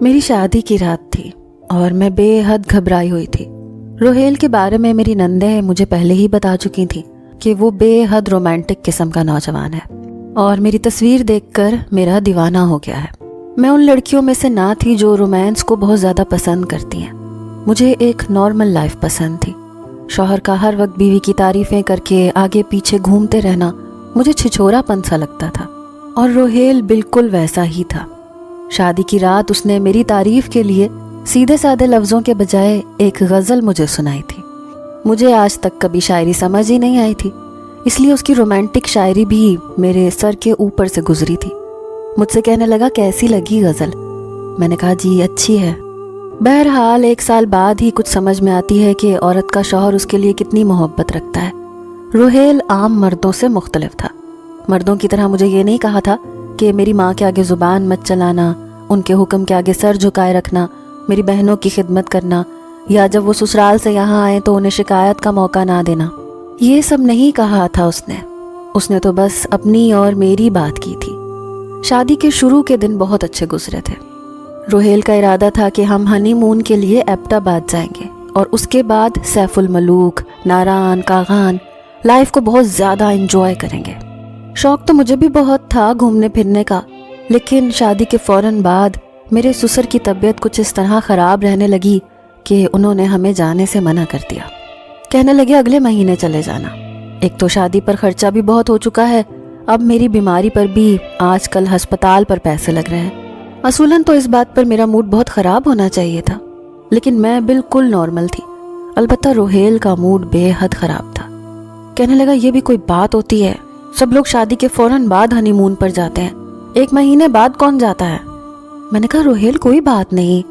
میری شادی کی رات تھی اور میں بے حد گھبرائی ہوئی تھی۔ روہیل کے بارے میں میری نندیں مجھے پہلے ہی بتا چکی تھیں کہ وہ بے حد رومانٹک قسم کا نوجوان ہے اور میری تصویر دیکھ کر میرا دیوانہ ہو گیا ہے۔ میں ان لڑکیوں میں سے نہ تھی جو رومانس کو بہت زیادہ پسند کرتی ہیں۔ مجھے ایک نارمل لائف پسند تھی۔ شوہر کا ہر وقت بیوی کی تعریفیں کر کے آگے پیچھے گھومتے رہنا مجھے چھچھورا پن سا لگتا تھا، اور روہیل بالکل ویسا ہی تھا۔ شادی کی رات اس نے میری تعریف کے لیے سیدھے سادے لفظوں کے بجائے ایک غزل مجھے سنائی تھی۔ مجھے آج تک کبھی شاعری سمجھ ہی نہیں آئی تھی، اس لیے اس کی رومانٹک شاعری بھی میرے سر کے اوپر سے گزری تھی۔ مجھ سے کہنے لگا کیسی لگی غزل؟ میں نے کہا جی اچھی ہے۔ بہرحال 1 سال بعد ہی کچھ سمجھ میں آتی ہے کہ عورت کا شوہر اس کے لیے کتنی محبت رکھتا ہے۔ روہیل عام مردوں سے مختلف تھا۔ مردوں کی طرح مجھے یہ نہیں کہا تھا کہ میری ماں کے آگے زبان مت چلانا، ان کے حکم کے آگے سر جھکائے رکھنا، میری بہنوں کی خدمت کرنا، یا جب وہ سسرال سے یہاں آئیں تو انہیں شکایت کا موقع نہ دینا۔ یہ سب نہیں کہا تھا اس نے تو بس اپنی اور میری بات کی تھی۔ شادی کے شروع کے دن بہت اچھے گزرے تھے۔ روہیل کا ارادہ تھا کہ ہم ہنی مون کے لیے ایبٹ آباد جائیں گے اور اس کے بعد سیف الملوک، ناران، کاغان لائف کو بہت زیادہ انجوائے کریں گے۔ شوق تو مجھے بھی بہت تھا گھومنے پھرنے کا، لیکن شادی کے فوراً بعد میرے سسر کی طبیعت کچھ اس طرح خراب رہنے لگی کہ انہوں نے ہمیں جانے سے منع کر دیا۔ کہنے لگے اگلے مہینے چلے جانا۔ ایک تو شادی پر خرچہ بھی بہت ہو چکا ہے، اب میری بیماری پر بھی آج کل ہسپتال پر پیسے لگ رہے ہیں۔ اصولاً تو اس بات پر میرا موڈ بہت خراب ہونا چاہیے تھا، لیکن میں بالکل نارمل تھی۔ البتہ روہیل کا موڈ بے حد خراب تھا۔ کہنے لگا یہ بھی کوئی بات ہوتی ہے، سب لوگ شادی کے فوراً بعد ہنی مون پر جاتے ہیں، 1 مہینے بعد کون جاتا ہے؟ میں نے کہا روہیل کوئی بات نہیں،